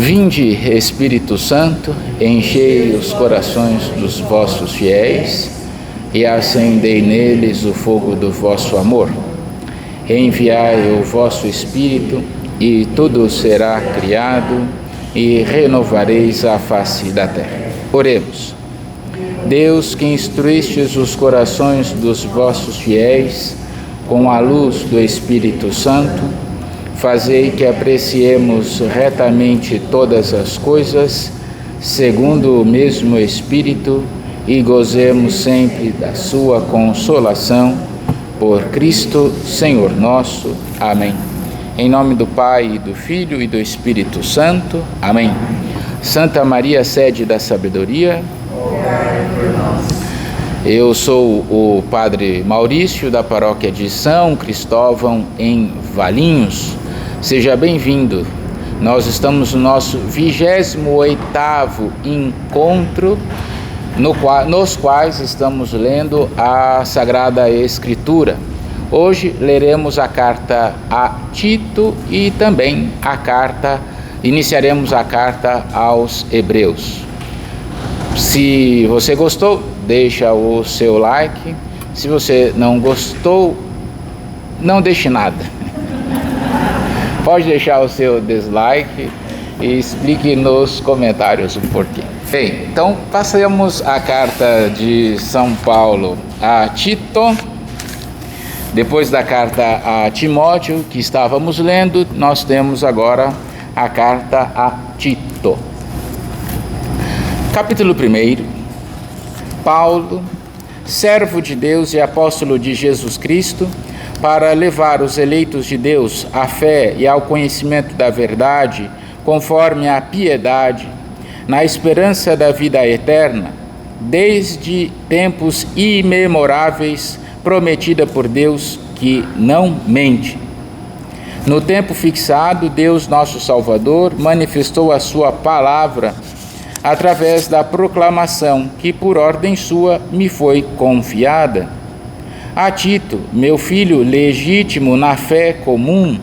Vinde, Espírito Santo, enchei os corações dos vossos fiéis e acendei neles o fogo do vosso amor. Enviai o vosso Espírito e tudo será criado e renovareis a face da terra. Oremos. Deus, que instruístes os corações dos vossos fiéis com a luz do Espírito Santo, fazei que apreciemos retamente todas as coisas, segundo o mesmo Espírito, e gozemos sempre da sua consolação, por Cristo Senhor nosso. Amém. Em nome do Pai, e do Filho e do Espírito Santo. Amém. Santa Maria, sede da sabedoria. Eu sou o Padre Maurício, da paróquia de São Cristóvão, em Valinhos. Seja bem-vindo. Nós estamos no nosso 28º encontro, nos quais estamos lendo a Sagrada Escritura. Hoje leremos a carta a Tito e também iniciaremos a carta aos Hebreus. Se você gostou, deixa o seu like. Se você não gostou, não deixe nada. Pode deixar o seu dislike e explique nos comentários o porquê. Bem, então passamos a carta de São Paulo a Tito. Depois da carta a Timóteo, que estávamos lendo, nós temos agora a carta a Tito. Capítulo 1. Paulo, servo de Deus e apóstolo de Jesus Cristo, para levar os eleitos de Deus à fé e ao conhecimento da verdade, conforme a piedade, na esperança da vida eterna, desde tempos imemoráveis, prometida por Deus, que não mente. No tempo fixado, Deus, nosso Salvador, manifestou a sua palavra através da proclamação que, por ordem sua, me foi confiada. A Tito, meu filho legítimo na fé comum,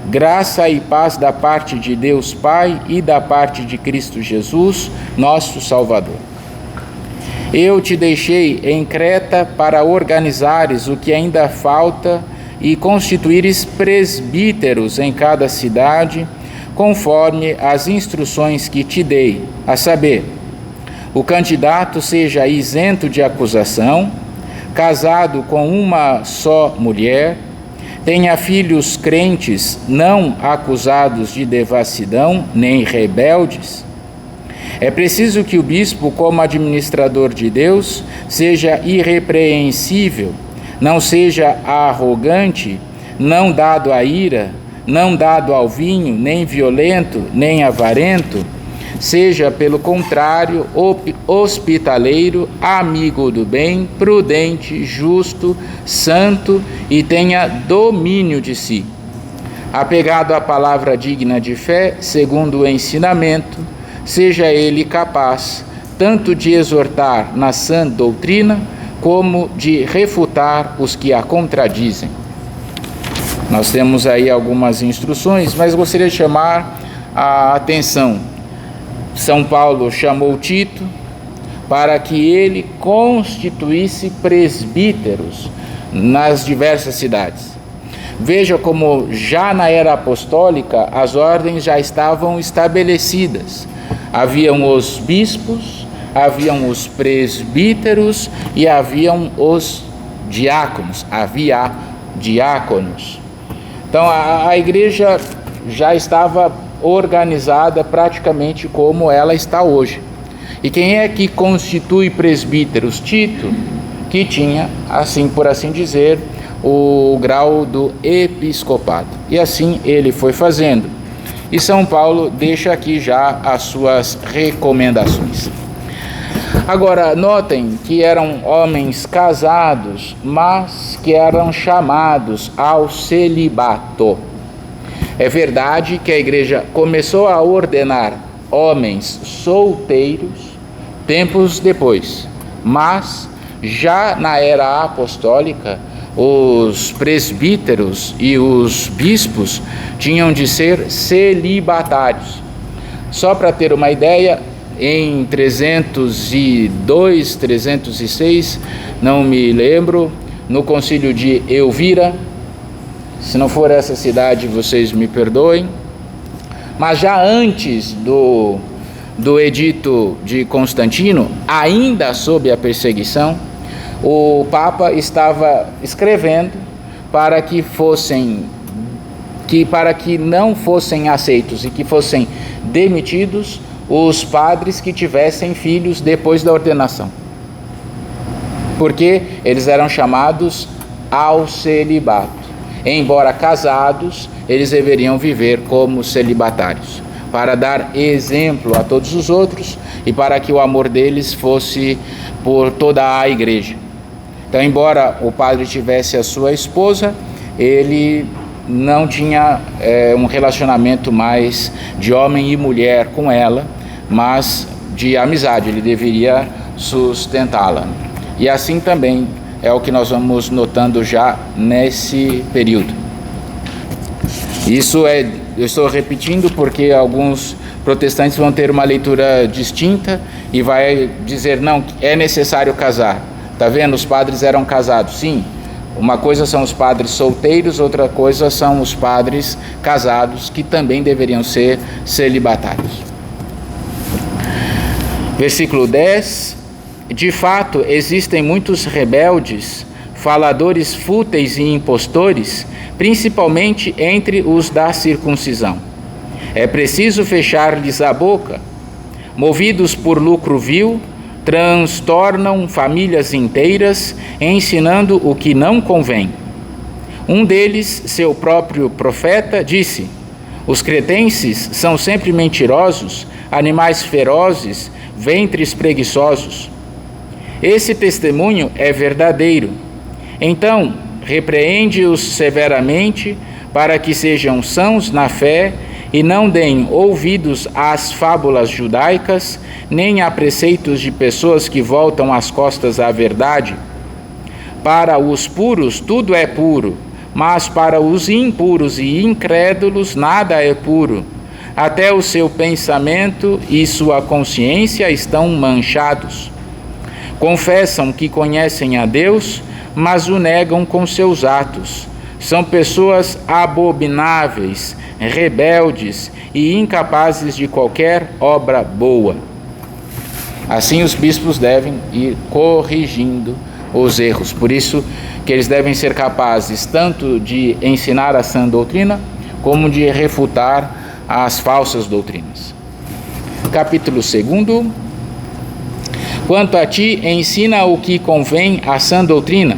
graça e paz da parte de Deus Pai e da parte de Cristo Jesus, nosso Salvador. Eu te deixei em Creta para organizares o que ainda falta e constituíres presbíteros em cada cidade, conforme as instruções que te dei, a saber, o candidato seja isento de acusação, casado com uma só mulher, tenha filhos crentes, não acusados de devassidão, nem rebeldes. É preciso que o bispo, como administrador de Deus, seja irrepreensível, não seja arrogante, não dado à ira, não dado ao vinho, nem violento, nem avarento, seja, pelo contrário, hospitaleiro, amigo do bem, prudente, justo, santo e tenha domínio de si. Apegado à palavra digna de fé, segundo o ensinamento, seja ele capaz tanto de exortar na sã doutrina, como de refutar os que a contradizem. Nós temos aí algumas instruções, mas gostaria de chamar a atenção. São Paulo chamou Tito para que ele constituísse presbíteros nas diversas cidades. Veja como já na era apostólica as ordens já estavam estabelecidas. Haviam os bispos, haviam os presbíteros e haviam os diáconos. Havia diáconos. Então a igreja já estava organizada praticamente como ela está hoje. E quem é que constitui presbíteros? Tito, que tinha, assim por assim dizer, o grau do episcopado. E assim ele foi fazendo. E São Paulo deixa aqui já as suas recomendações. Agora, notem que eram homens casados, mas que eram chamados ao celibato. É verdade que a igreja começou a ordenar homens solteiros tempos depois, mas já na era apostólica, os presbíteros e os bispos tinham de ser celibatários. Só para ter uma ideia, em 302, 306, não me lembro, no concílio de Elvira, se não for essa cidade, vocês me perdoem, mas já antes do edito de Constantino, ainda sob a perseguição, o Papa estava escrevendo para que não fossem aceitos e que fossem demitidos os padres que tivessem filhos depois da ordenação, porque eles eram chamados ao celibato. Embora casados, eles deveriam viver como celibatários, para dar exemplo a todos os outros e para que o amor deles fosse por toda a igreja. Então, embora o padre tivesse a sua esposa, ele não tinha um relacionamento mais de homem e mulher com ela, mas de amizade, ele deveria sustentá-la. E assim também é o que nós vamos notando já nesse período. Eu estou repetindo porque alguns protestantes vão ter uma leitura distinta e vai dizer, não, é necessário casar. Está vendo? Os padres eram casados. Sim, uma coisa são os padres solteiros, outra coisa são os padres casados, que também deveriam ser celibatários. Versículo 10. De fato, existem muitos rebeldes, faladores fúteis e impostores, principalmente entre os da circuncisão. É preciso fechar-lhes a boca. Movidos por lucro vil, transtornam famílias inteiras, ensinando o que não convém. Um deles, seu próprio profeta, disse: os cretenses são sempre mentirosos, animais ferozes, ventres preguiçosos. Esse testemunho é verdadeiro. Então, repreende-os severamente, para que sejam sãos na fé e não deem ouvidos às fábulas judaicas, nem a preceitos de pessoas que voltam as costas à verdade. Para os puros tudo é puro, mas para os impuros e incrédulos nada é puro. Até o seu pensamento e sua consciência estão manchados. Confessam que conhecem a Deus, mas o negam com seus atos. São pessoas abomináveis, rebeldes e incapazes de qualquer obra boa. Assim os bispos devem ir corrigindo os erros. Por isso que eles devem ser capazes tanto de ensinar a sã doutrina, como de refutar as falsas doutrinas. Capítulo 2. Quanto a ti, ensina o que convém à sã doutrina,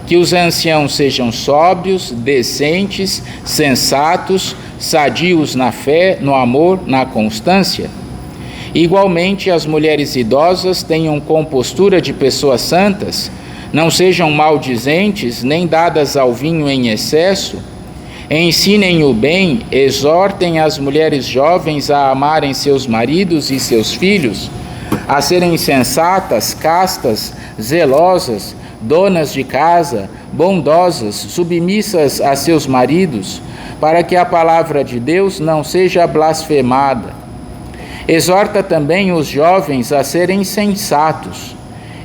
que os anciãos sejam sóbrios, decentes, sensatos, sadios na fé, no amor, na constância. Igualmente, as mulheres idosas tenham compostura de pessoas santas, não sejam maldizentes, nem dadas ao vinho em excesso. Ensinem o bem, exortem as mulheres jovens a amarem seus maridos e seus filhos, a serem sensatas, castas, zelosas, donas de casa, bondosas, submissas a seus maridos, para que a palavra de Deus não seja blasfemada. Exorta também os jovens a serem sensatos.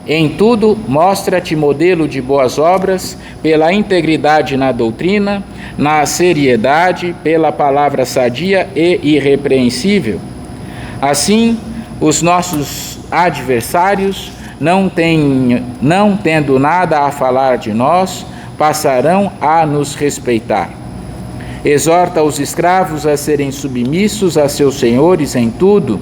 Em tudo, mostra-te modelo de boas obras, pela integridade na doutrina, na seriedade, pela palavra sadia e irrepreensível. Assim, os nossos adversários, não tendo nada a falar de nós, passarão a nos respeitar. Exorta os escravos a serem submissos a seus senhores em tudo,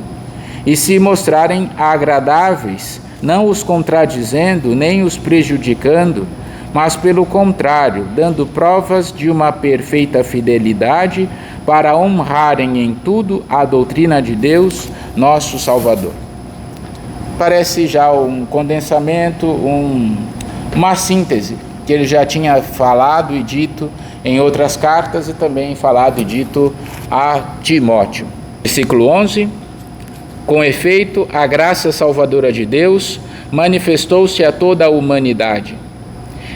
e se mostrarem agradáveis, não os contradizendo nem os prejudicando, mas pelo contrário, dando provas de uma perfeita fidelidade, para honrarem em tudo a doutrina de Deus, nosso Salvador. Parece já um condensamento, uma síntese, que ele já tinha falado e dito em outras cartas e também falado e dito a Timóteo. Versículo 11. Com efeito, a graça salvadora de Deus manifestou-se a toda a humanidade.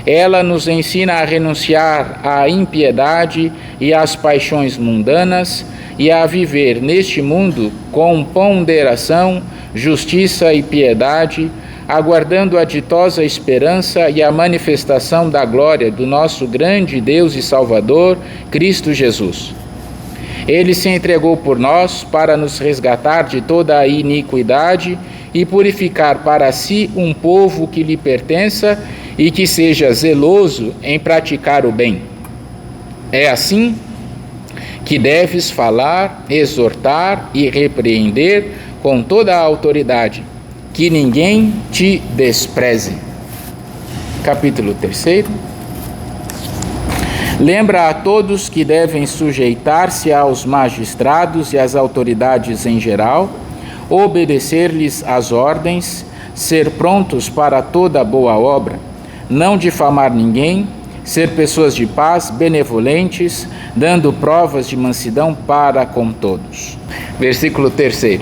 Ela nos ensina a renunciar à impiedade e às paixões mundanas e a viver neste mundo com ponderação, justiça e piedade, aguardando a ditosa esperança e a manifestação da glória do nosso grande Deus e Salvador, Cristo Jesus. Ele se entregou por nós para nos resgatar de toda a iniquidade e purificar para si um povo que lhe pertença e que seja zeloso em praticar o bem. É assim que deves falar, exortar e repreender com toda a autoridade, que ninguém te despreze. Capítulo 3. Lembra a todos que devem sujeitar-se aos magistrados e às autoridades em geral, obedecer-lhes as ordens, ser prontos para toda boa obra, não difamar ninguém, ser pessoas de paz, benevolentes, dando provas de mansidão para com todos. Versículo 3.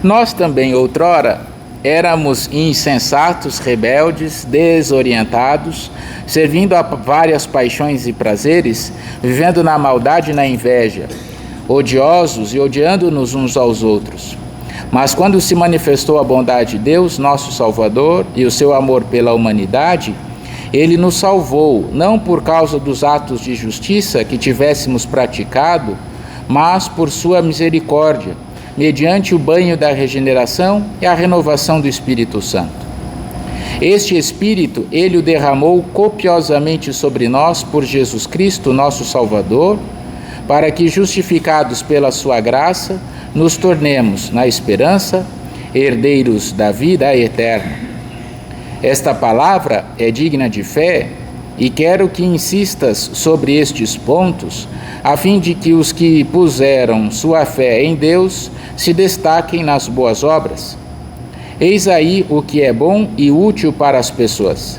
Nós também, outrora, éramos insensatos, rebeldes, desorientados, servindo a várias paixões e prazeres, vivendo na maldade e na inveja, odiosos e odiando-nos uns aos outros. Mas quando se manifestou a bondade de Deus, nosso Salvador, e o seu amor pela humanidade, Ele nos salvou, não por causa dos atos de justiça que tivéssemos praticado, mas por sua misericórdia, mediante o banho da regeneração e a renovação do Espírito Santo. Este Espírito, Ele o derramou copiosamente sobre nós por Jesus Cristo, nosso Salvador, para que, justificados pela sua graça, nos tornemos, na esperança, herdeiros da vida eterna. Esta palavra é digna de fé e quero que insistas sobre estes pontos, a fim de que os que puseram sua fé em Deus se destaquem nas boas obras. Eis aí o que é bom e útil para as pessoas.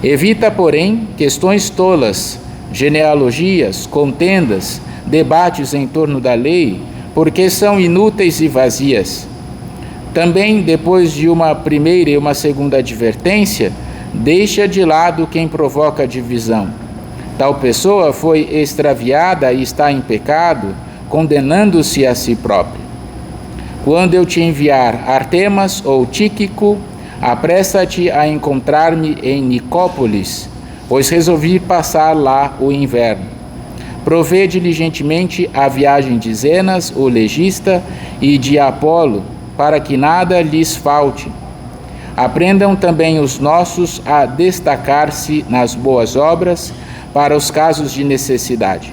Evita, porém, questões tolas, genealogias, contendas, debates em torno da lei, porque são inúteis e vazias. Também, depois de uma primeira e uma segunda advertência, deixa de lado quem provoca divisão. Tal pessoa foi extraviada e está em pecado, condenando-se a si própria. Quando eu te enviar Artemas ou Tíquico, apressa-te a encontrar-me em Nicópolis, pois resolvi passar lá o inverno. Provê diligentemente a viagem de Zenas, o legista, e de Apolo, para que nada lhes falte. Aprendam também os nossos a destacar-se nas boas obras para os casos de necessidade.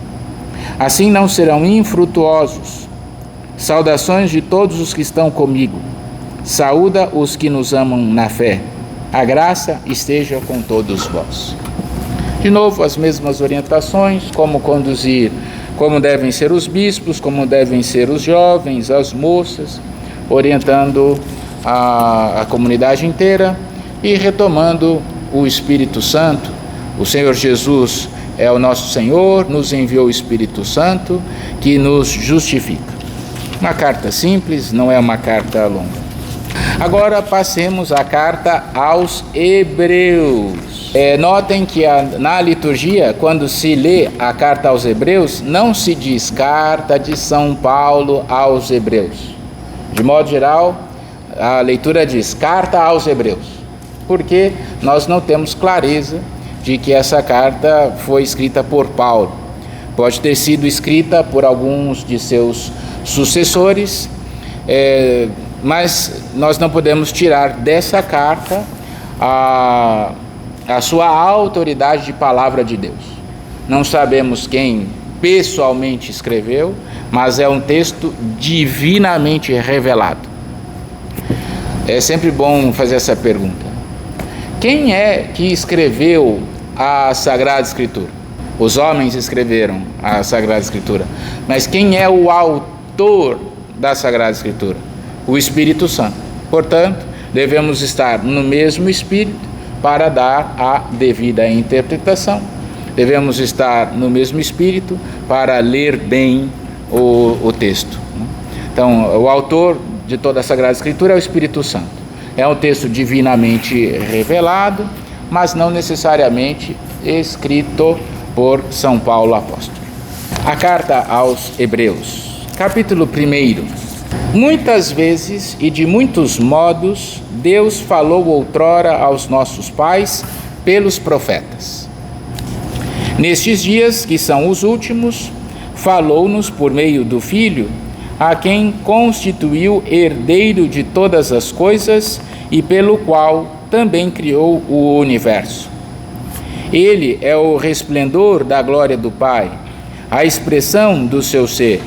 Assim não serão infrutuosos. Saudações de todos os que estão comigo. Saúda os que nos amam na fé. A graça esteja com todos vós. De novo, as mesmas orientações, como conduzir, como devem ser os bispos, como devem ser os jovens, as moças, orientando a comunidade inteira e retomando o Espírito Santo. O Senhor Jesus é o nosso Senhor, nos enviou o Espírito Santo que nos justifica. Uma carta simples, não é uma carta longa. Agora passemos à carta aos Hebreus. Notem que na liturgia, quando se lê a carta aos Hebreus, não se diz carta de São Paulo aos Hebreus. De modo geral, a leitura diz carta aos Hebreus, porque nós não temos clareza de que essa carta foi escrita por Paulo. Pode ter sido escrita por alguns de seus sucessores, mas nós não podemos tirar dessa carta a sua autoridade de palavra de Deus. Não sabemos quem pessoalmente escreveu, mas é um texto divinamente revelado. É sempre bom fazer essa pergunta. Quem é que escreveu a Sagrada Escritura? Os homens escreveram a Sagrada Escritura, mas quem é o autor da Sagrada Escritura? O Espírito Santo. Portanto, devemos estar no mesmo Espírito para dar a devida interpretação. Devemos estar no mesmo Espírito para ler bem o texto. Então, o autor de toda a Sagrada Escritura é o Espírito Santo. É um texto divinamente revelado, mas não necessariamente escrito por São Paulo apóstolo. A carta aos Hebreus, capítulo 1. Muitas vezes e de muitos modos, Deus falou outrora aos nossos pais pelos profetas. Nestes dias, que são os últimos, falou-nos por meio do Filho, a quem constituiu herdeiro de todas as coisas e pelo qual também criou o universo. Ele é o resplendor da glória do Pai, a expressão do seu ser.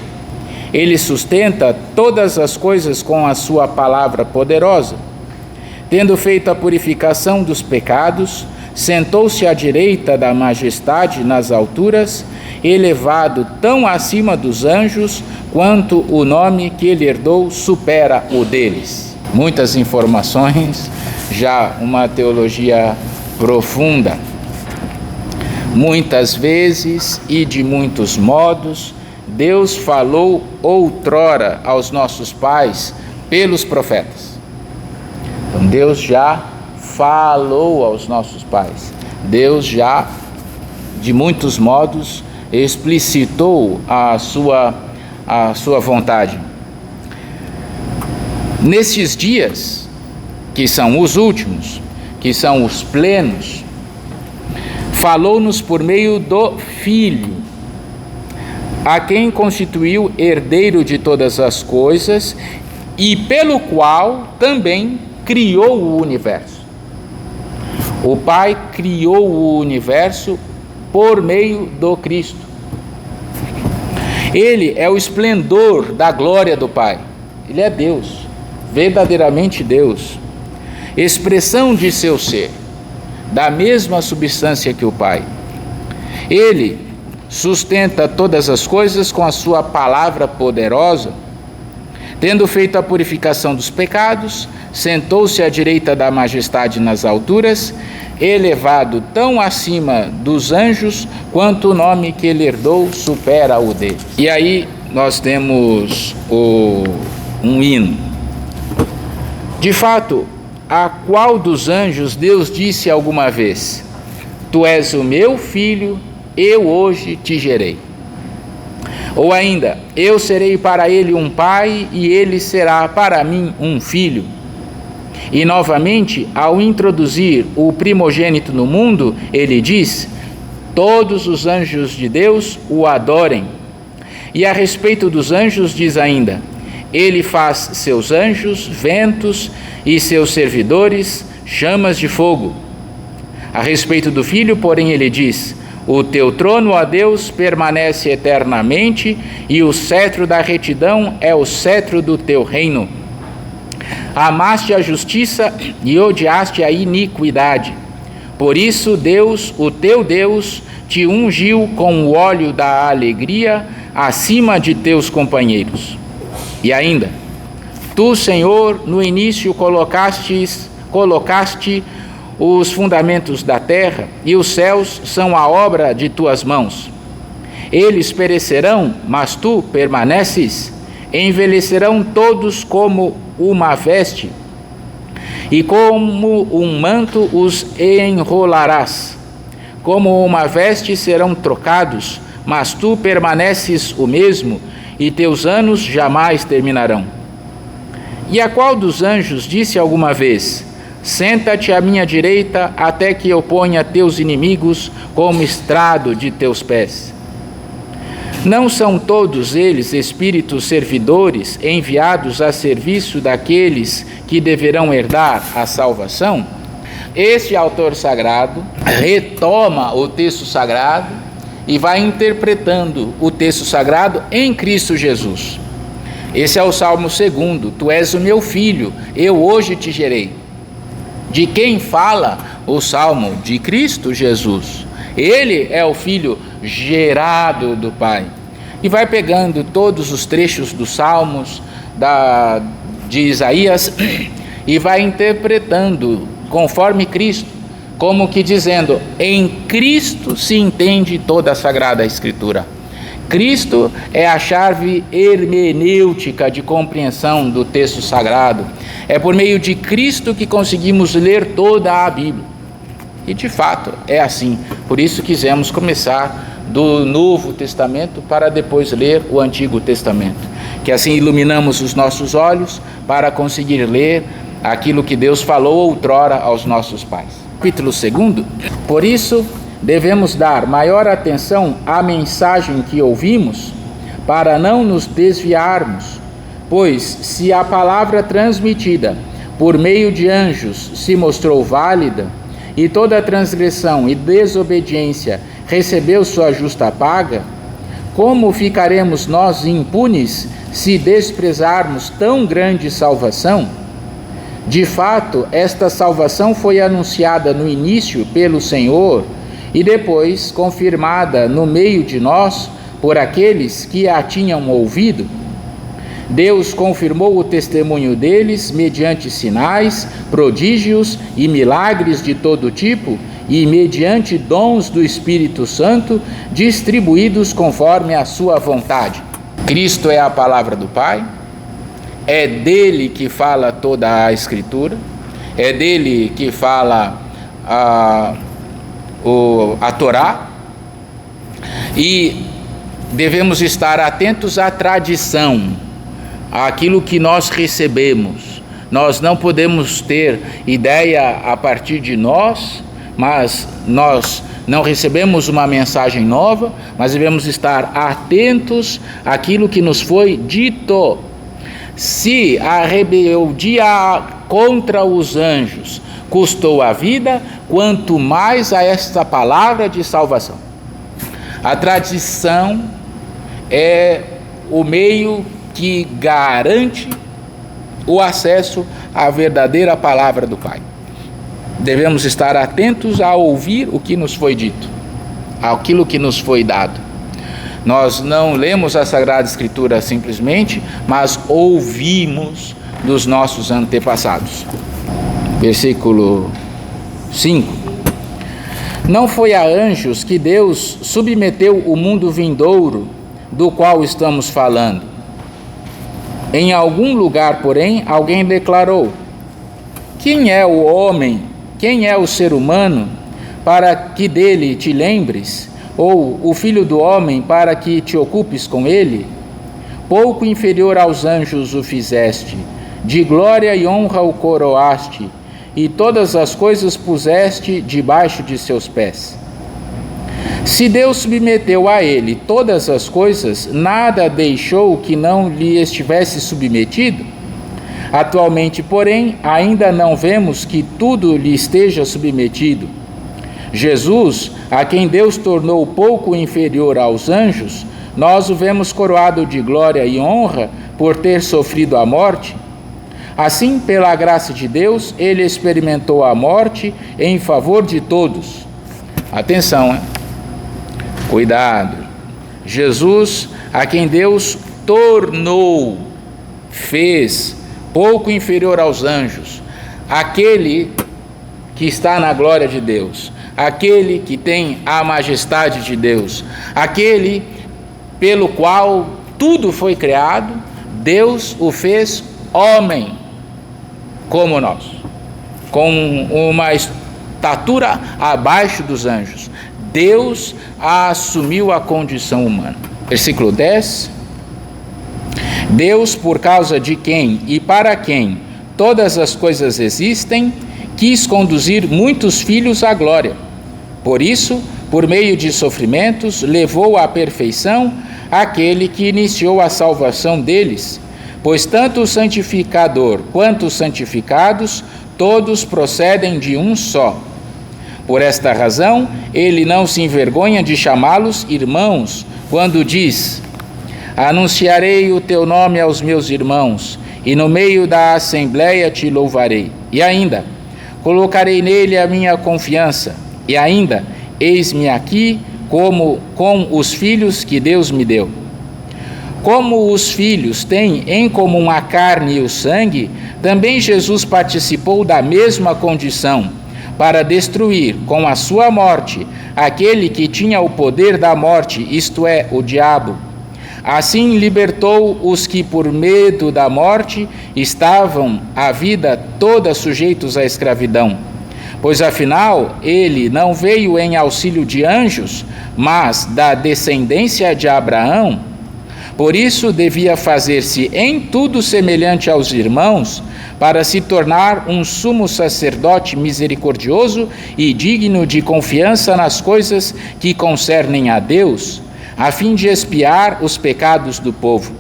Ele sustenta todas as coisas com a sua palavra poderosa. Tendo feito a purificação dos pecados, sentou-se à direita da majestade nas alturas, elevado tão acima dos anjos, quanto o nome que ele herdou supera o deles. Muitas informações, já uma teologia profunda. Muitas vezes e de muitos modos, Deus falou outrora aos nossos pais pelos profetas. Então Deus já falou aos nossos pais. Deus já, de muitos modos, explicitou a sua vontade. Nestes dias, que são os últimos, que são os plenos, falou-nos por meio do Filho, a quem constituiu herdeiro de todas as coisas e pelo qual também criou o universo. O Pai criou o universo por meio do Cristo. Ele é o esplendor da glória do Pai. Ele é Deus, verdadeiramente Deus, expressão de seu ser, da mesma substância que o Pai. Ele sustenta todas as coisas com a sua palavra poderosa. Tendo feito a purificação dos pecados, sentou-se à direita da majestade nas alturas, elevado tão acima dos anjos, quanto o nome que ele herdou supera o dele. E aí nós temos um hino. De fato, a qual dos anjos Deus disse alguma vez: Tu és o meu filho, eu hoje te gerei. Ou ainda, eu serei para ele um pai e ele será para mim um filho. E novamente, ao introduzir o primogênito no mundo, ele diz: todos os anjos de Deus o adorem. E a respeito dos anjos diz ainda: ele faz seus anjos ventos e seus servidores chamas de fogo. A respeito do Filho, porém, ele diz: o teu trono, ó Deus, permanece eternamente, e o cetro da retidão é o cetro do teu reino. Amaste a justiça e odiaste a iniquidade. Por isso, Deus, o teu Deus, te ungiu com o óleo da alegria acima de teus companheiros. E ainda, tu, Senhor, no início colocaste os fundamentos da terra, e os céus são a obra de tuas mãos. Eles perecerão, mas tu permaneces. Envelhecerão todos como uma veste, e como um manto os enrolarás. Como uma veste serão trocados, mas tu permaneces o mesmo, e teus anos jamais terminarão. E a qual dos anjos disse alguma vez: senta-te à minha direita, até que eu ponha teus inimigos como estrado de teus pés? Não são todos eles espíritos servidores enviados a serviço daqueles que deverão herdar a salvação? Este autor sagrado retoma o texto sagrado e vai interpretando o texto sagrado em Cristo Jesus. Esse é o Salmo 2: Tu és o meu filho, eu hoje te gerei. De quem fala o Salmo? De Cristo Jesus. Ele é o Filho gerado do Pai. E vai pegando todos os trechos dos Salmos de Isaías e vai interpretando conforme Cristo, como que dizendo: em Cristo se entende toda a Sagrada Escritura. Cristo é a chave hermenêutica de compreensão do texto sagrado. É por meio de Cristo que conseguimos ler toda a Bíblia. E de fato é assim. Por isso quisemos começar do Novo Testamento para depois ler o Antigo Testamento. Que assim iluminamos os nossos olhos para conseguir ler aquilo que Deus falou outrora aos nossos pais. Capítulo 2. Por isso devemos dar maior atenção à mensagem que ouvimos, para não nos desviarmos, pois se a palavra transmitida por meio de anjos se mostrou válida, e toda transgressão e desobediência recebeu sua justa paga, como ficaremos nós impunes se desprezarmos tão grande salvação? De fato, esta salvação foi anunciada no início pelo Senhor e depois confirmada no meio de nós por aqueles que a tinham ouvido. Deus confirmou o testemunho deles mediante sinais, prodígios e milagres de todo tipo e mediante dons do Espírito Santo distribuídos conforme a sua vontade. Cristo é a palavra do Pai, é dele que fala toda a Escritura, é dele que fala a Torá, e devemos estar atentos à tradição, àquilo que nós recebemos. Nós não podemos ter ideia a partir de nós, mas nós não recebemos uma mensagem nova, mas devemos estar atentos àquilo que nos foi dito. Se a rebeldia contra os anjos custou a vida, quanto mais a esta palavra de salvação. A tradição é o meio que garante o acesso à verdadeira palavra do Pai. Devemos estar atentos a ouvir o que nos foi dito, aquilo que nos foi dado. Nós não lemos a Sagrada Escritura simplesmente, mas ouvimos dos nossos antepassados. Versículo 5. Não foi a anjos que Deus submeteu o mundo vindouro, do qual estamos falando. Em algum lugar, porém, alguém declarou: quem é o homem, quem é o ser humano, para que dele te lembres? Ou o filho do homem, para que te ocupes com ele? Pouco inferior aos anjos o fizeste, de glória e honra o coroaste, e todas as coisas puseste debaixo de seus pés. Se Deus submeteu a ele todas as coisas, nada deixou que não lhe estivesse submetido? Atualmente, porém, ainda não vemos que tudo lhe esteja submetido. Jesus, a quem Deus tornou pouco inferior aos anjos, nós o vemos coroado de glória e honra por ter sofrido a morte. Assim, pela graça de Deus, ele experimentou a morte em favor de todos. Atenção, hein? Cuidado. Jesus, a quem Deus tornou, fez pouco inferior aos anjos, aquele que está na glória de Deus, aquele que tem a majestade de Deus, aquele pelo qual tudo foi criado, Deus o fez homem, como nós, com uma estatura abaixo dos anjos. Deus assumiu a condição humana. Versículo 10. Deus, por causa de quem e para quem todas as coisas existem, quis conduzir muitos filhos à glória. Por isso, por meio de sofrimentos, levou à perfeição aquele que iniciou a salvação deles, pois tanto o santificador quanto os santificados, todos procedem de um só. Por esta razão, ele não se envergonha de chamá-los irmãos, quando diz: anunciarei o teu nome aos meus irmãos, e no meio da assembleia te louvarei. E ainda, colocarei nele a minha confiança. E ainda, eis-me aqui com os filhos que Deus me deu. Como os filhos têm em comum a carne e o sangue, também Jesus participou da mesma condição, para destruir com a sua morte aquele que tinha o poder da morte, isto é, o diabo. Assim libertou os que por medo da morte estavam a vida toda sujeitos à escravidão. pois afinal ele não veio em auxílio de anjos, mas da descendência de Abraão. Por isso devia fazer-se em tudo semelhante aos irmãos, para se tornar um sumo sacerdote misericordioso e digno de confiança nas coisas que concernem a Deus, a fim de expiar os pecados do povo.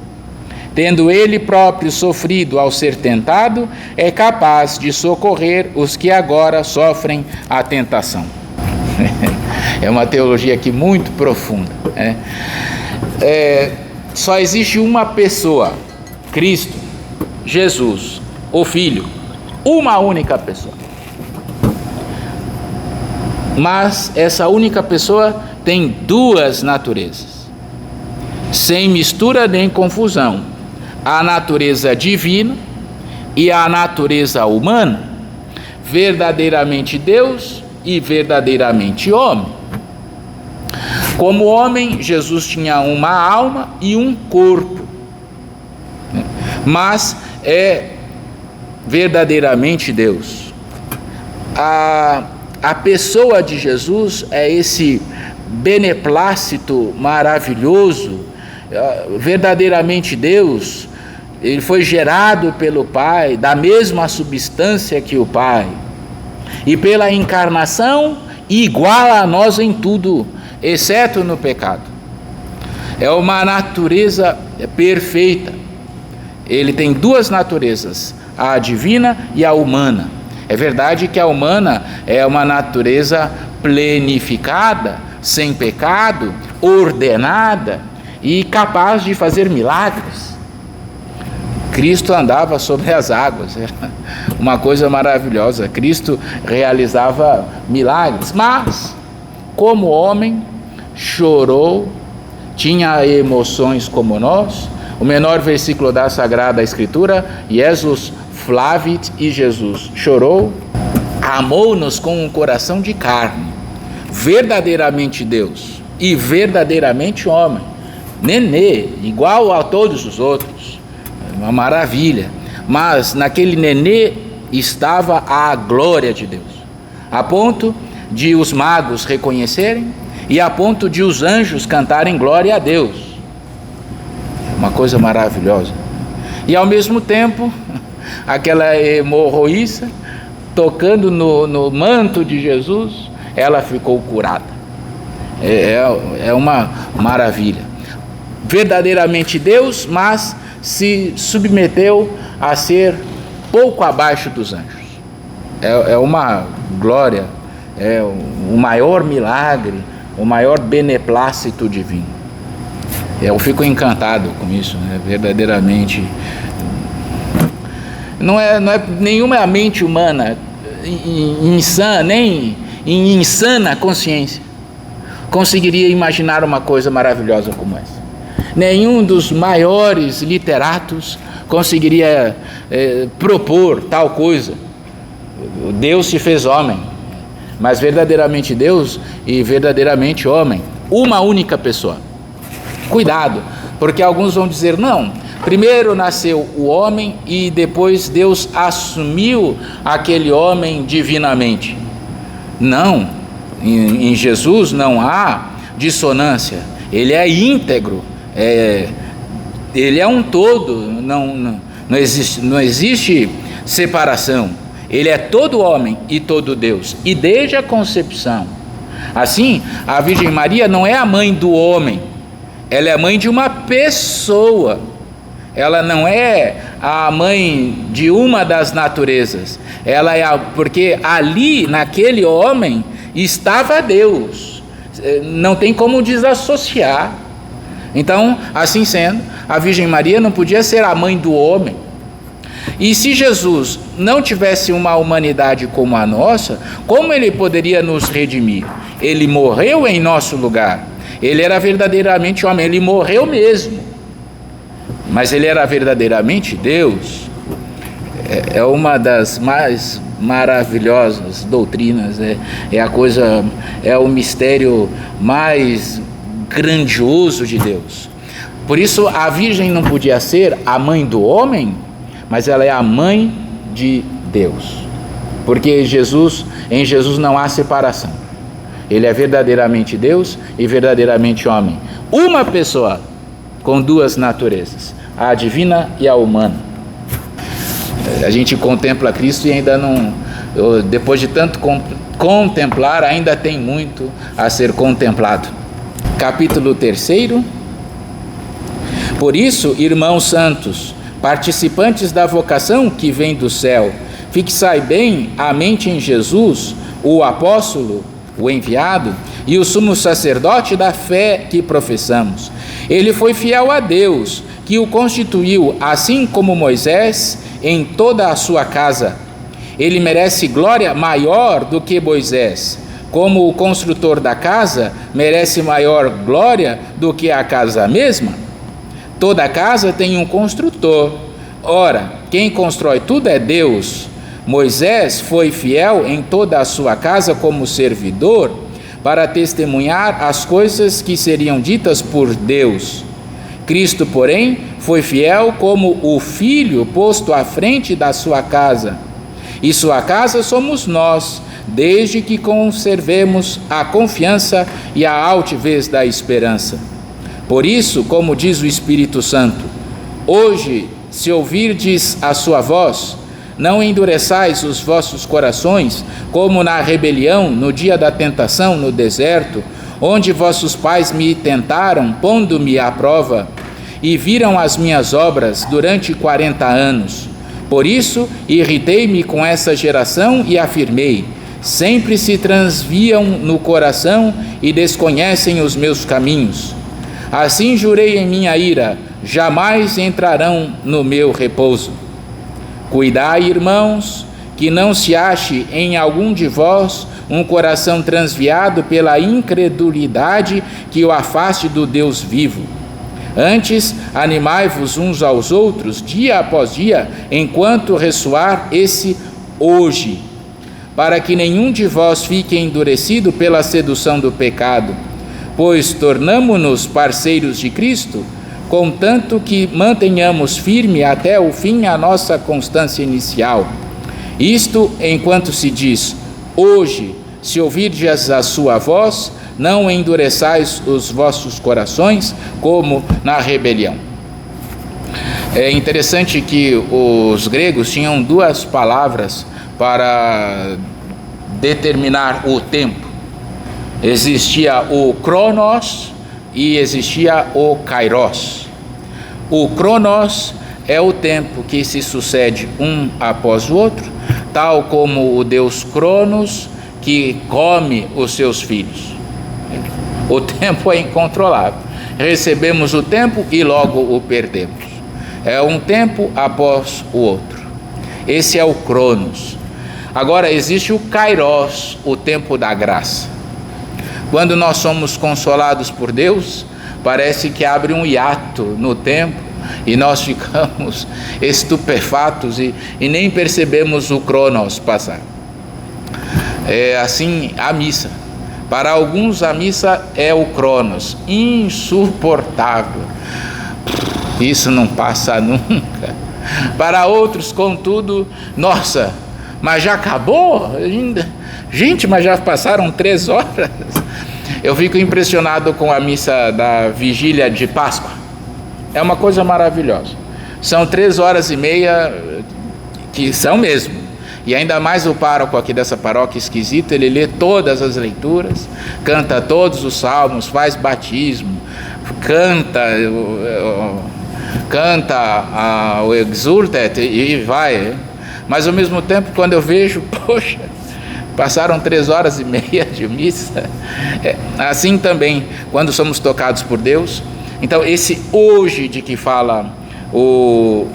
Tendo ele próprio sofrido ao ser tentado, é capaz de socorrer os que agora sofrem a tentação. É uma teologia aqui muito profunda. Só existe uma pessoa, Cristo, Jesus, o Filho, uma única pessoa. Mas essa única pessoa tem duas naturezas, sem mistura nem confusão: a natureza divina e a natureza humana, verdadeiramente Deus e verdadeiramente homem. Como homem, Jesus tinha uma alma e um corpo, mas é verdadeiramente Deus. A pessoa de Jesus é esse beneplácito maravilhoso, verdadeiramente Deus. Ele foi gerado pelo Pai, da mesma substância que o Pai, e pela encarnação igual a nós em tudo, exceto no pecado. É uma natureza perfeita. Ele tem duas naturezas, a divina e a humana. É verdade que a humana é uma natureza plenificada, sem pecado, ordenada e capaz de fazer milagres. Cristo andava sobre as águas, era uma coisa maravilhosa. Cristo realizava milagres, mas como homem chorou, tinha emoções como nós. O menor versículo da Sagrada Escritura: Jesus flavit, e Jesus chorou, amou-nos com um coração de carne, verdadeiramente Deus e verdadeiramente homem, nenê, igual a todos os outros, uma maravilha. Mas naquele nenê estava a glória de Deus, a ponto de os magos reconhecerem e a ponto de os anjos cantarem glória a Deus. Uma coisa maravilhosa. E ao mesmo tempo, aquela hemorroíça, tocando no manto de Jesus, ela ficou curada. É uma maravilha. Verdadeiramente Deus, mas se submeteu a ser pouco abaixo dos anjos. É uma glória, é o maior milagre, o maior beneplácito divino. Eu fico encantado com isso, né? Verdadeiramente. Não é nenhuma mente humana insana, nem em insana consciência, conseguiria imaginar uma coisa maravilhosa como essa. Nenhum dos maiores literatos conseguiria propor tal coisa. Deus se fez homem, mas verdadeiramente Deus e verdadeiramente homem, uma única pessoa. Cuidado, porque alguns vão dizer: não, primeiro nasceu o homem e depois Deus assumiu aquele homem divinamente. Não, em Jesus não há dissonância, ele é íntegro, ele é um todo, não existe separação. Ele é todo homem e todo Deus, e desde a concepção. Assim, a Virgem Maria não é a mãe do homem, ela é a mãe de uma pessoa. Ela não é a mãe de uma das naturezas. Ela porque ali, naquele homem, estava Deus. Não tem como desassociar. Então, assim sendo, a Virgem Maria não podia ser a mãe do homem. E se Jesus não tivesse uma humanidade como a nossa, como ele poderia nos redimir? Ele morreu em nosso lugar. Ele era verdadeiramente homem, ele morreu mesmo. Mas ele era verdadeiramente Deus. É uma das mais maravilhosas doutrinas, é o mistério mais grandioso de Deus. Por isso a Virgem não podia ser a mãe do homem, mas ela é a mãe de Deus. porque em Jesus não há separação. Ele é verdadeiramente Deus e verdadeiramente homem. Uma pessoa com duas naturezas, a divina e a humana. A gente contempla Cristo e ainda não, depois de tanto contemplar, ainda tem muito a ser contemplado. Capítulo 3. Por isso, irmãos santos, participantes da vocação que vem do céu, fixai bem a mente em Jesus, o apóstolo, o enviado, e o sumo sacerdote da fé que professamos. Ele foi fiel a Deus, que o constituiu, assim como Moisés, em toda a sua casa. Ele merece glória maior do que Moisés, como o construtor da casa merece maior glória do que a casa mesma. Toda casa tem um construtor. Ora, quem constrói tudo é Deus. Moisés foi fiel em toda a sua casa como servidor, para testemunhar as coisas que seriam ditas por Deus. Cristo, porém, foi fiel como o filho posto à frente da sua casa. E sua casa somos nós, desde que conservemos a confiança e a altivez da esperança. Por isso, como diz o Espírito Santo, hoje, se ouvirdes a sua voz, não endureçais os vossos corações, como na rebelião, no dia da tentação no deserto, onde vossos pais me tentaram, pondo-me à prova, e viram as minhas obras durante 40 anos. Por isso, irritei-me com essa geração e afirmei: sempre se transviam no coração e desconhecem os meus caminhos. Assim jurei em minha ira: jamais entrarão no meu repouso. Cuidai, irmãos, que não se ache em algum de vós um coração transviado pela incredulidade que o afaste do Deus vivo. Antes, animai-vos uns aos outros, dia após dia, enquanto ressoar esse hoje, para que nenhum de vós fique endurecido pela sedução do pecado, pois tornamo-nos parceiros de Cristo, contanto que mantenhamos firme até o fim a nossa constância inicial. Isto enquanto se diz: hoje, se ouvirdes a sua voz, não endureçais os vossos corações como na rebelião. É interessante que os gregos tinham duas palavras para determinar o tempo. Existia o Cronos e existia o Kairos. O Cronos é o tempo que se sucede um após o outro, tal como o deus Cronos, que come os seus filhos. O tempo é incontrolável. Recebemos o tempo e logo o perdemos. É um tempo após o outro. Esse é o Cronos. Agora existe o Kairos, o tempo da graça. Quando nós somos consolados por Deus, parece que abre um hiato no tempo e nós ficamos estupefatos e nem percebemos o Cronos passar. É assim a missa. Para alguns a missa é o Cronos, insuportável. Isso não passa nunca. Para outros, contudo, nossa, mas já acabou? Gente, mas já passaram 3 horas. Eu fico impressionado com a missa da vigília de Páscoa. É uma coisa maravilhosa. São 3h30, que são mesmo. E ainda mais o pároco aqui dessa paróquia esquisita, ele lê todas as leituras, canta todos os salmos, faz batismo, canta o Exultet e vai. Mas ao mesmo tempo, quando eu vejo, poxa, passaram 3h30 de missa. Assim também, quando somos tocados por Deus. Então, esse hoje de que fala o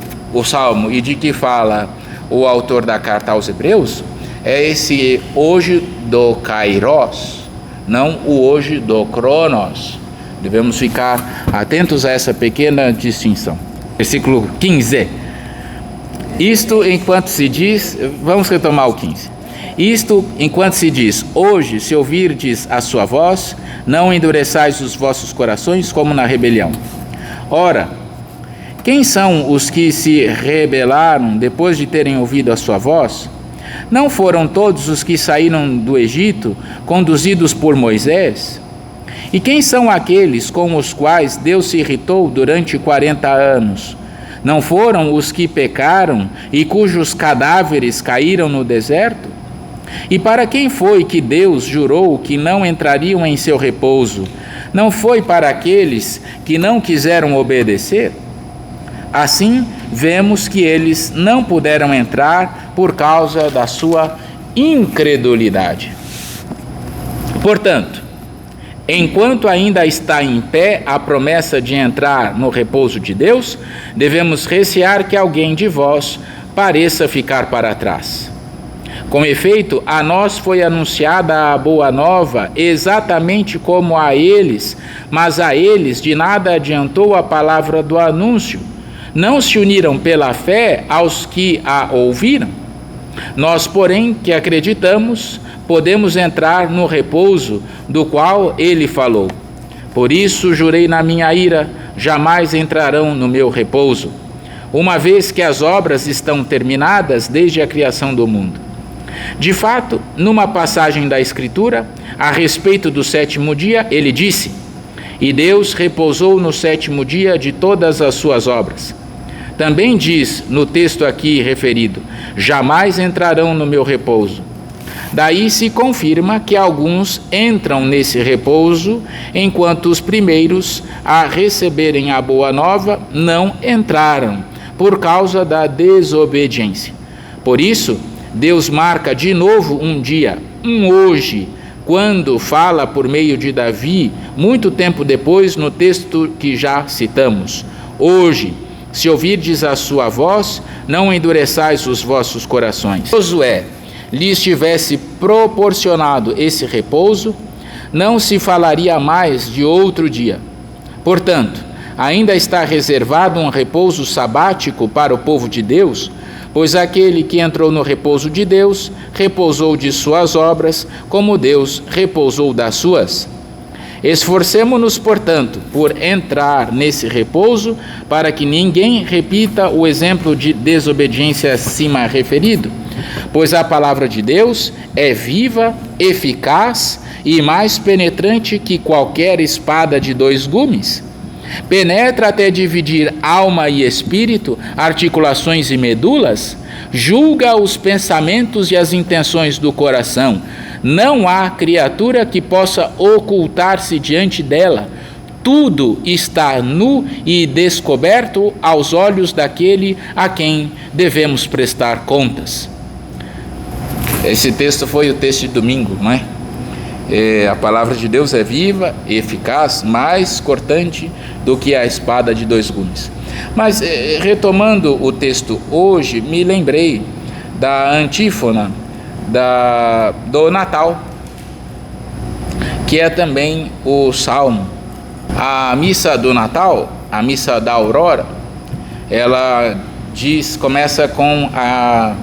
Salmo e de que fala o autor da carta aos Hebreus, é esse hoje do Kairos, não o hoje do Cronos. Devemos ficar atentos a essa pequena distinção. Versículo 15. Isto enquanto se diz, vamos retomar o 15. Isto enquanto se diz: hoje, se ouvirdes a sua voz, não endureçais os vossos corações como na rebelião. Ora, quem são os que se rebelaram depois de terem ouvido a sua voz? Não foram todos os que saíram do Egito conduzidos por Moisés? E quem são aqueles com os quais Deus se irritou durante 40 anos? Não foram os que pecaram e cujos cadáveres caíram no deserto? E para quem foi que Deus jurou que não entrariam em seu repouso? Não foi para aqueles que não quiseram obedecer? Assim, vemos que eles não puderam entrar por causa da sua incredulidade. Portanto, enquanto ainda está em pé a promessa de entrar no repouso de Deus, devemos recear que alguém de vós pareça ficar para trás. Com efeito, a nós foi anunciada a boa nova exatamente como a eles, mas a eles de nada adiantou a palavra do anúncio. Não se uniram pela fé aos que a ouviram. Nós, porém, que acreditamos, podemos entrar no repouso do qual ele falou. Por isso jurei na minha ira, jamais entrarão no meu repouso, uma vez que as obras estão terminadas desde a criação do mundo. De fato, numa passagem da Escritura, a respeito do sétimo dia, ele disse: e Deus repousou no sétimo dia de todas as suas obras. Também diz no texto aqui referido: jamais entrarão no meu repouso. Daí se confirma que alguns entram nesse repouso, enquanto os primeiros a receberem a boa nova não entraram, por causa da desobediência. Por isso, Deus marca de novo um dia, um hoje, quando fala por meio de Davi, muito tempo depois, no texto que já citamos: hoje, se ouvirdes a sua voz, não endureçais os vossos corações. Se Josué lhes tivesse proporcionado esse repouso, não se falaria mais de outro dia. Portanto, ainda está reservado um repouso sabático para o povo de Deus, pois aquele que entrou no repouso de Deus, repousou de suas obras, como Deus repousou das suas. Esforcemo-nos, portanto, por entrar nesse repouso, para que ninguém repita o exemplo de desobediência acima referido, pois a palavra de Deus é viva, eficaz e mais penetrante que qualquer espada de 2 gumes. Penetra até dividir alma e espírito, articulações e medulas, julga os pensamentos e as intenções do coração. Não há criatura que possa ocultar-se diante dela. Tudo está nu e descoberto aos olhos daquele a quem devemos prestar contas. Esse texto foi o texto de domingo, não é? A palavra de Deus é viva, eficaz, mais cortante do que a espada de 2 gumes. Mas, retomando o texto hoje, me lembrei da antífona do Natal, que é também o Salmo. A missa do Natal, a missa da Aurora, ela começa com a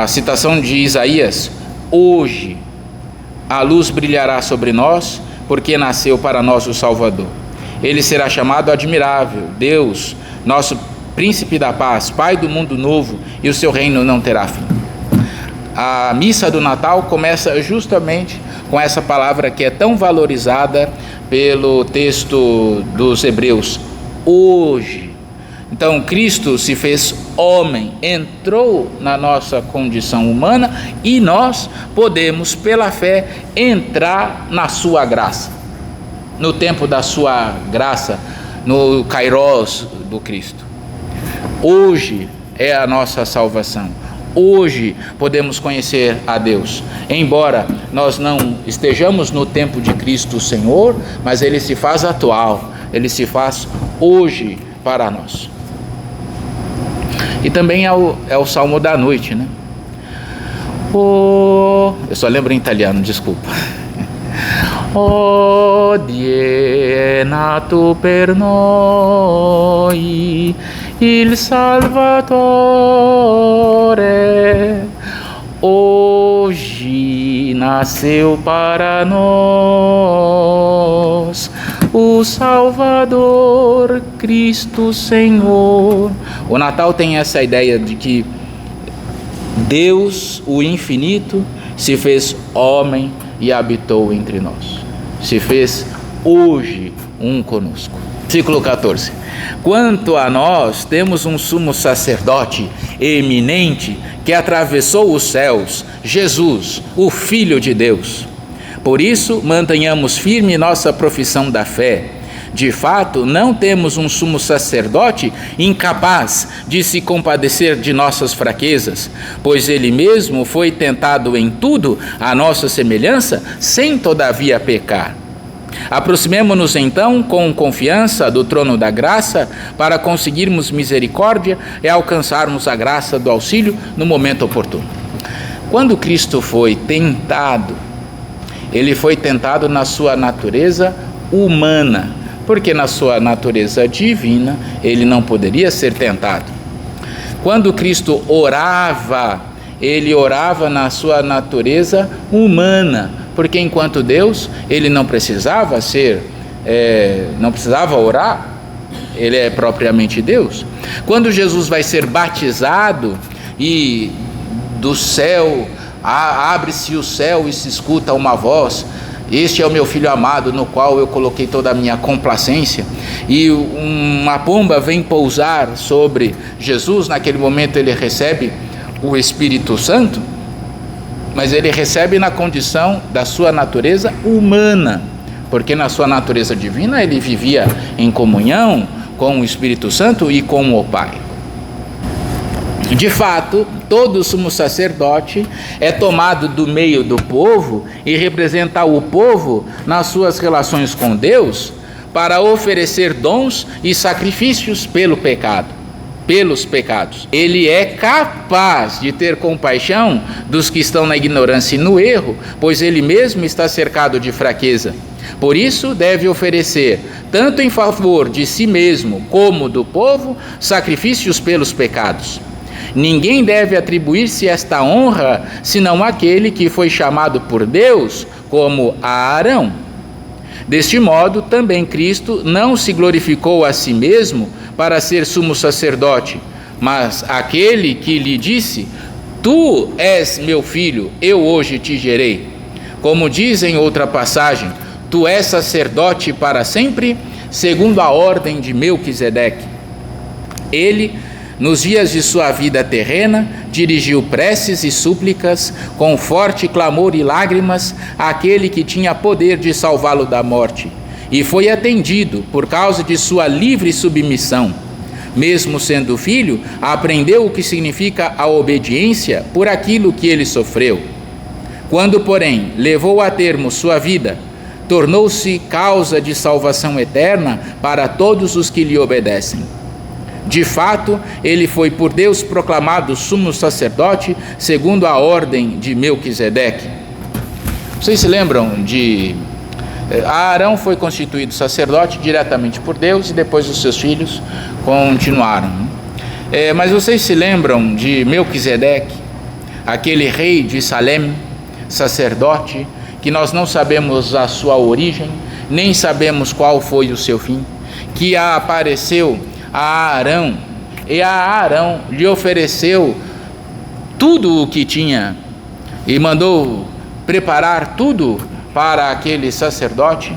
citação de Isaías: hoje a luz brilhará sobre nós, porque nasceu para nós o Salvador. Ele será chamado Admirável, Deus, nosso Príncipe da Paz, Pai do mundo novo, e o seu reino não terá fim. A missa do Natal começa justamente com essa palavra que é tão valorizada pelo texto dos Hebreus: hoje. Então, Cristo se fez homem, entrou na nossa condição humana e nós podemos, pela fé, entrar na sua graça, no tempo da sua graça, no Kairos do Cristo. Hoje é a nossa salvação. Hoje podemos conhecer a Deus, embora nós não estejamos no tempo de Cristo Senhor, mas Ele se faz atual, Ele se faz hoje para nós. E também é o Salmo da noite, né? Eu só lembro em italiano, desculpa. Die è nato per noi il Salvatore, hoje nasceu para nós o Salvador, Cristo Senhor. O Natal tem essa ideia de que Deus, o infinito, se fez homem e habitou entre nós. Se fez hoje um conosco. Versículo 14. Quanto a nós, temos um sumo sacerdote eminente que atravessou os céus, Jesus, o Filho de Deus. Por isso, mantenhamos firme nossa profissão da fé. De fato, não temos um sumo sacerdote incapaz de se compadecer de nossas fraquezas, pois ele mesmo foi tentado em tudo à nossa semelhança, sem todavia pecar. Aproximemo-nos então com confiança do trono da graça para conseguirmos misericórdia e alcançarmos a graça do auxílio no momento oportuno. Quando Cristo foi tentado, ele foi tentado na sua natureza humana, porque na sua natureza divina ele não poderia ser tentado. Quando Cristo orava, ele orava na sua natureza humana, porque enquanto Deus, ele não precisava orar, ele é propriamente Deus. Quando Jesus vai ser batizado e do céu, abre-se o céu e se escuta uma voz: este é o meu filho amado, no qual eu coloquei toda a minha complacência, e uma pomba vem pousar sobre Jesus. Naquele momento ele recebe o Espírito Santo, mas ele recebe na condição da sua natureza humana, porque na sua natureza divina ele vivia em comunhão com o Espírito Santo e com o Pai. De fato, todo sumo sacerdote é tomado do meio do povo e representa o povo nas suas relações com Deus para oferecer dons e sacrifícios pelos pecados. Ele é capaz de ter compaixão dos que estão na ignorância e no erro, pois ele mesmo está cercado de fraqueza. Por isso, deve oferecer, tanto em favor de si mesmo como do povo, sacrifícios pelos pecados. Ninguém deve atribuir-se esta honra, senão aquele que foi chamado por Deus, como a Arão. Deste modo, também Cristo não se glorificou a si mesmo para ser sumo sacerdote, mas aquele que lhe disse: tu és meu filho, eu hoje te gerei. Como diz em outra passagem: tu és sacerdote para sempre, segundo a ordem de Melquisedeque. Ele, nos dias de sua vida terrena, dirigiu preces e súplicas com forte clamor e lágrimas àquele que tinha poder de salvá-lo da morte, e foi atendido por causa de sua livre submissão. Mesmo sendo filho, aprendeu o que significa a obediência por aquilo que ele sofreu. Quando, porém, levou a termo sua vida, tornou-se causa de salvação eterna para todos os que lhe obedecem. De fato, ele foi por Deus proclamado sumo sacerdote segundo a ordem de Melquisedeque. Vocês se lembram de... Arão foi constituído sacerdote diretamente por Deus e depois os seus filhos continuaram. Mas vocês se lembram de Melquisedeque, aquele rei de Salém, sacerdote, que nós não sabemos a sua origem, nem sabemos qual foi o seu fim, que apareceu a Arão, e a Arão lhe ofereceu tudo o que tinha e mandou preparar tudo para aquele sacerdote.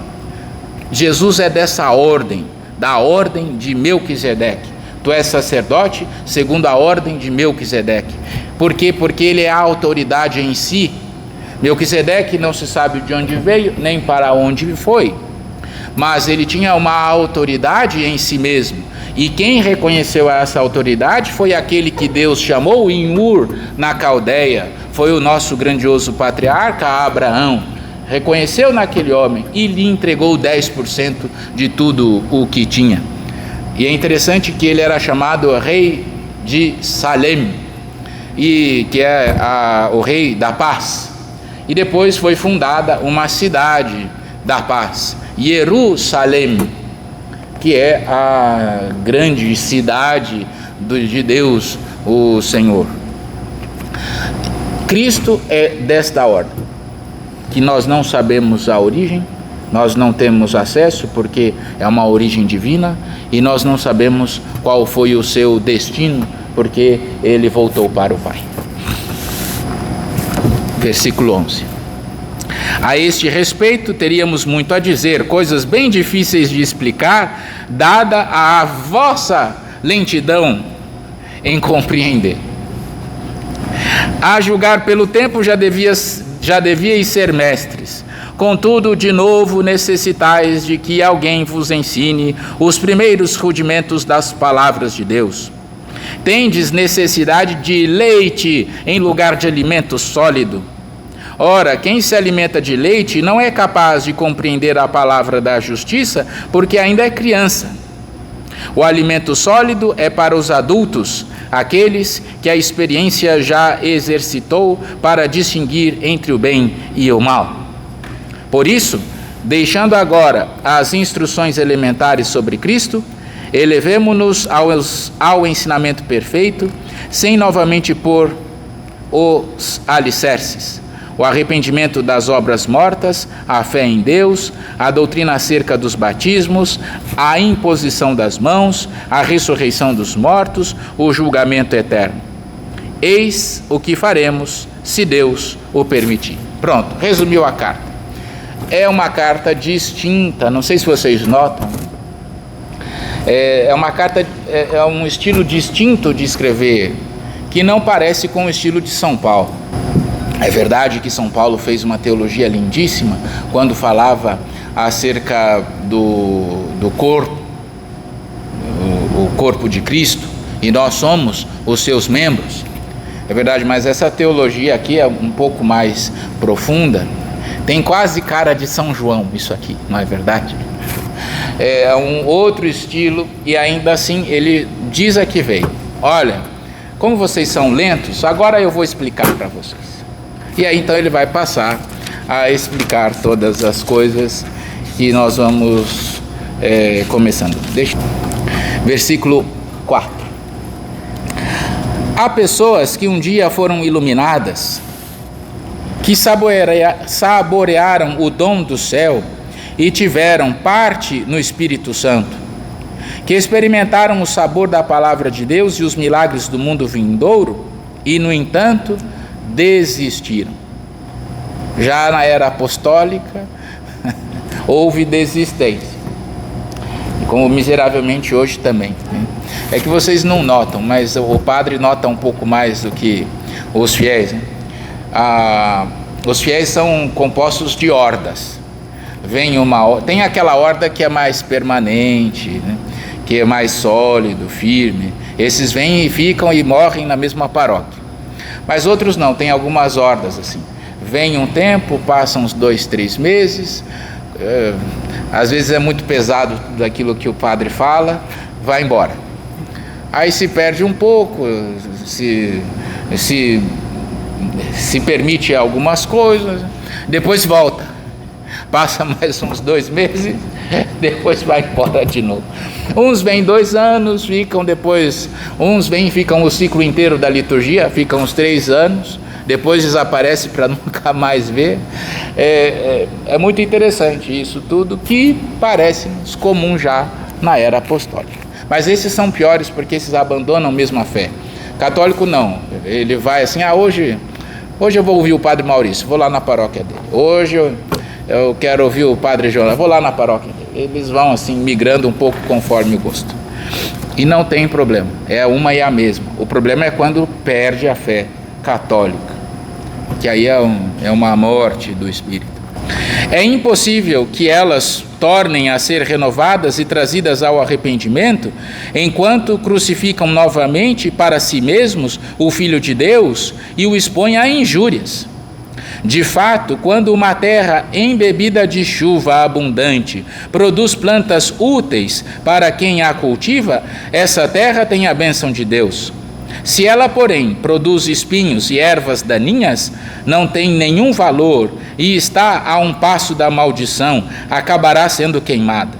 Jesus é dessa ordem, da ordem de Melquisedeque. Tu és sacerdote segundo a ordem de Melquisedeque. Por quê? Porque ele é a autoridade em si. Melquisedeque não se sabe de onde veio, nem para onde foi, mas ele tinha uma autoridade em si mesmo. E quem reconheceu essa autoridade foi aquele que Deus chamou em Ur, na Caldeia. Foi o nosso grandioso patriarca Abraão. Reconheceu naquele homem e lhe entregou 10% de tudo o que tinha. E é interessante que ele era chamado rei de Salém, e que é o rei da paz. E depois foi fundada uma cidade da paz, Jerusalém, que é a grande cidade de Deus, o Senhor. Cristo é desta ordem, que nós não sabemos a origem, nós não temos acesso, porque é uma origem divina, e nós não sabemos qual foi o seu destino, porque ele voltou para o Pai. Versículo 11. A este respeito, teríamos muito a dizer, coisas bem difíceis de explicar, dada a vossa lentidão em compreender. A julgar pelo tempo, já devíeis ser mestres. Contudo, de novo, necessitais de que alguém vos ensine os primeiros rudimentos das palavras de Deus. Tendes necessidade de leite em lugar de alimento sólido. Ora, quem se alimenta de leite não é capaz de compreender a palavra da justiça, porque ainda é criança. O alimento sólido é para os adultos, aqueles que a experiência já exercitou para distinguir entre o bem e o mal. Por isso, deixando agora as instruções elementares sobre Cristo, elevemo-nos ao ensinamento perfeito, sem novamente pôr os alicerces. O arrependimento das obras mortas, a fé em Deus, a doutrina acerca dos batismos, a imposição das mãos, a ressurreição dos mortos, o julgamento eterno. Eis o que faremos, se Deus o permitir. Pronto, resumiu a carta. É uma carta distinta, não sei se vocês notam. É uma carta, é um estilo distinto de escrever, que não parece com o estilo de São Paulo. É verdade que São Paulo fez uma teologia lindíssima quando falava acerca do corpo, o corpo de Cristo, e nós somos os seus membros. É verdade, mas essa teologia aqui é um pouco mais profunda. Tem quase cara de São João isso aqui, não é verdade? É um outro estilo, e ainda assim ele diz a que veio: olha, como vocês são lentos, agora eu vou explicar para vocês. E aí então ele vai passar a explicar todas as coisas que nós vamos começando. Versículo 4. Há pessoas que um dia foram iluminadas, que saborearam o dom do céu e tiveram parte no Espírito Santo, que experimentaram o sabor da palavra de Deus e os milagres do mundo vindouro e, no entanto, desistiram. Já na era apostólica houve desistência, como miseravelmente hoje também, né? É que vocês não notam, mas o padre nota um pouco mais do que os fiéis, né? Os fiéis são compostos de hordas. Tem aquela horda que é mais permanente, né? Que é mais sólido, firme. Esses vêm e ficam e morrem na mesma paróquia. Mas outros não, tem algumas hordas assim. Vem um tempo, passam uns 2, 3 meses, às vezes é muito pesado daquilo que o padre fala, vai embora. Aí se perde um pouco, se permite algumas coisas, depois volta. Passa mais uns 2 meses, depois vai embora de novo. Uns vêm 2 anos, ficam depois, uns vêm e ficam o ciclo inteiro da liturgia, ficam uns 3 anos, depois desaparece para nunca mais ver. É muito interessante isso tudo, que parece-nos comum já na era apostólica. Mas esses são piores, porque esses abandonam mesmo a fé. Católico não, ele vai assim, hoje eu vou ouvir o padre Maurício, vou lá na paróquia dele. Hoje eu quero ouvir o padre Jonas, vou lá na paróquia dele. Eles vão assim, migrando um pouco conforme o gosto. E não tem problema, é uma e a mesma. O problema é quando perde a fé católica, que aí é uma morte do espírito. É impossível que elas tornem a ser renovadas e trazidas ao arrependimento, enquanto crucificam novamente para si mesmos o Filho de Deus e o expõem a injúrias. De fato, quando uma terra embebida de chuva abundante produz plantas úteis para quem a cultiva, essa terra tem a bênção de Deus. Se ela, porém, produz espinhos e ervas daninhas, não tem nenhum valor e está a um passo da maldição, acabará sendo queimada.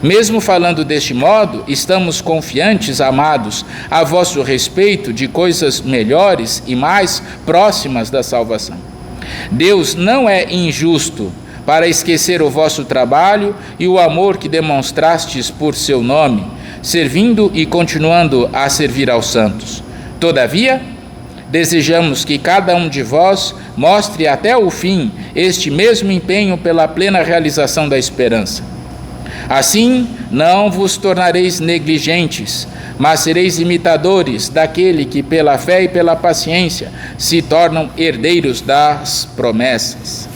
Mesmo falando deste modo, estamos confiantes, amados, a vosso respeito de coisas melhores e mais próximas da salvação. Deus não é injusto para esquecer o vosso trabalho e o amor que demonstrastes por seu nome, servindo e continuando a servir aos santos. Todavia, desejamos que cada um de vós mostre até o fim este mesmo empenho pela plena realização da esperança. Assim, não vos tornareis negligentes, mas sereis imitadores daquele que pela fé e pela paciência se tornam herdeiros das promessas.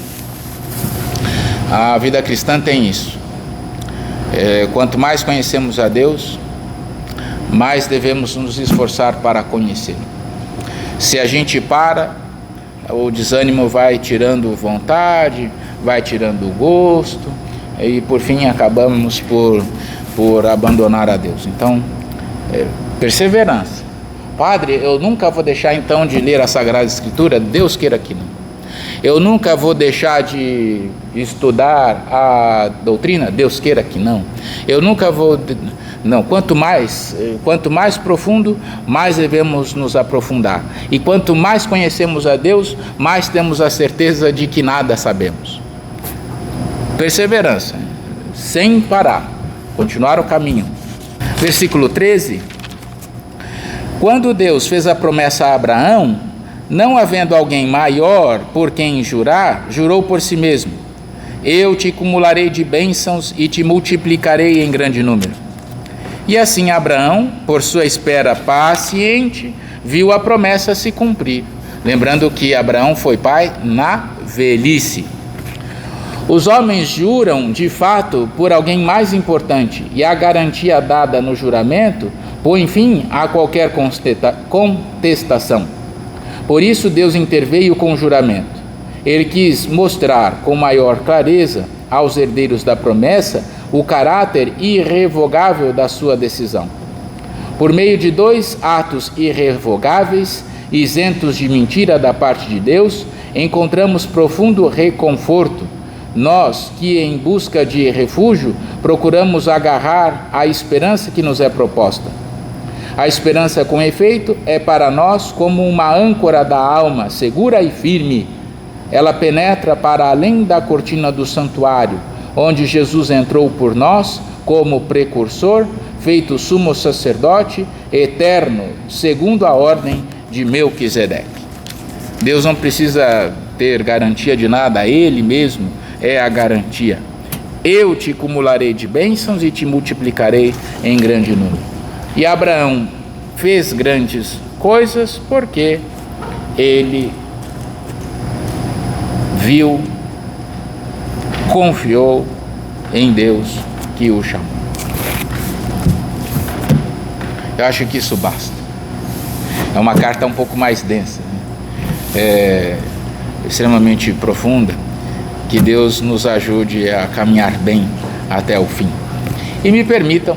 A vida cristã tem isso. Quanto mais conhecemos a Deus, mais devemos nos esforçar para conhecê-lo. Se a gente para, o desânimo vai tirando vontade, vai tirando o gosto, e por fim acabamos por abandonar a Deus. Então, perseverança. Padre, eu nunca vou deixar então de ler a Sagrada Escritura? Deus queira que não. Eu nunca vou deixar de estudar a doutrina? Deus queira que não. Eu nunca vou... Não, quanto mais profundo, mais devemos nos aprofundar. E quanto mais conhecemos a Deus, mais temos a certeza de que nada sabemos. Perseverança, sem parar, continuar o caminho. Versículo 13. Quando Deus fez a promessa a Abraão, não havendo alguém maior por quem jurar, jurou por si mesmo: eu te acumularei de bênçãos e te multiplicarei em grande número. E assim Abraão, por sua espera paciente, viu a promessa se cumprir. Lembrando que Abraão foi pai na velhice. Os homens juram, de fato, por alguém mais importante, e a garantia dada no juramento põe fim a qualquer contestação. Por isso Deus interveio com o juramento. Ele quis mostrar com maior clareza aos herdeiros da promessa o caráter irrevogável da sua decisão. Por meio de 2 atos irrevogáveis, isentos de mentira da parte de Deus, encontramos profundo reconforto. Nós que, em busca de refúgio, procuramos agarrar a esperança que nos é proposta. A esperança, com efeito, é para nós como uma âncora da alma, segura e firme. Ela penetra para além da cortina do santuário, onde Jesus entrou por nós como precursor, feito sumo sacerdote, eterno, segundo a ordem de Melquisedeque. Deus não precisa ter garantia de nada, Ele mesmo é a garantia. Eu te acumularei de bênçãos e te multiplicarei em grande número. E Abraão fez grandes coisas porque ele viu, confiou em Deus que o chamou. Eu acho que isso basta. É uma carta um pouco mais densa, né? Extremamente profunda. Que Deus nos ajude a caminhar bem até o fim. E me permitam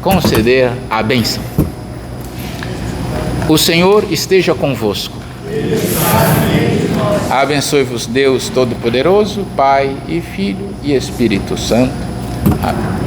conceder a bênção. O Senhor esteja convosco. Abençoe-vos Deus Todo-Poderoso, Pai e Filho e Espírito Santo. Amém.